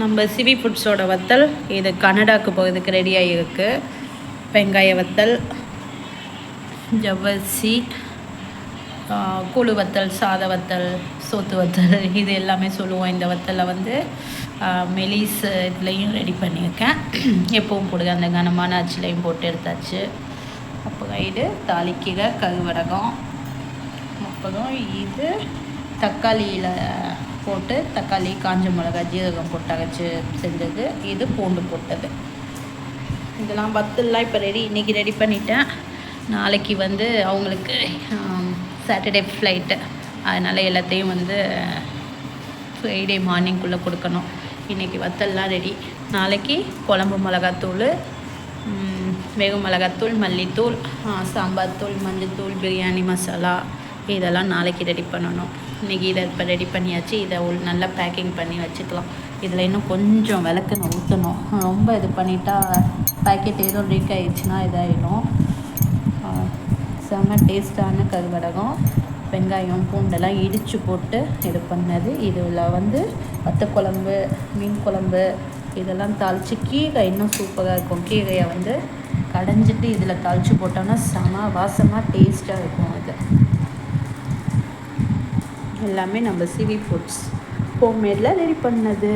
நம்ம சிவி ஃபுட்ஸோட வத்தல் இது கனடாக்கு போகிறதுக்கு ரெடியாக இருக்குது. வெங்காய வத்தல், ஜவ்வரிசி, கூழு வத்தல், சாத வத்தல், சோத்து வத்தல், இது எல்லாமே சொல்லுவோம். இந்த வத்தலை வந்து மெலிஸ் இதுலேயும் ரெடி பண்ணியிருக்கேன். எப்பவும் போடுங்க அந்த கனமான அச்சுலையும் போட்டு எடுத்தாச்சு. அப்புறம் இது தாளிக்கீரை, கருவடகம். அப்புறம் இது தக்காளியில் போட்டு தக்காளி, காஞ்ச மிளகா, ஜீரகம் போட்டு அரைச்சி செஞ்சது. இது பூண்டு போட்டது. இதெல்லாம் வத்தல்லாம் இப்போ இன்றைக்கி ரெடி பண்ணிட்டேன். நாளைக்கு வந்து அவங்களுக்கு சாட்டர்டே ஃப்ளைட்டு, அதனால் எல்லாத்தையும் வந்து ஃப்ரைடே மார்னிங்குள்ளே கொடுக்கணும். இன்றைக்கி வத்தல்லாம் ரெடி. நாளைக்கு குழம்பு மிளகாத்தூள், வெறும் மிளகாத்தூள், மல்லித்தூள், சாம்பார் தூள், மஞ்சள், பிரியாணி மசாலா, இதெல்லாம் நாளைக்கு ரெடி பண்ணணும். இன்றைக்கி இதை இப்போ ரெடி பண்ணியாச்சு. இதை நல்லா பேக்கிங் பண்ணி வச்சுக்கலாம். இதில் இன்னும் கொஞ்சம் விளக்கெண்ணெய் ஊற்றணும். ரொம்ப இது பண்ணிட்டா பேக்கெட் எதுவும் லீக் ஆகிடுச்சுன்னா இதாகிடும். செம்ம டேஸ்ட்டான கருவடகம், வெங்காயம், பூண்டெல்லாம் இடித்து போட்டு இது பண்ணது. இதில் வந்து வத்த குழம்பு, மீன் குழம்பு இதெல்லாம் தாளித்து, கீரை இன்னும் சூப்பராக இருக்கும். கீரையை வந்து கடைஞ்சிட்டு இதில் தாளித்து போட்டோன்னா செம வாசமாக டேஸ்ட்டாக இருக்கும். அது எல்லாமே நம்ம சிவி ஃபுட்ஸ் ஹோம்மேடில் ரெடி பண்ணது.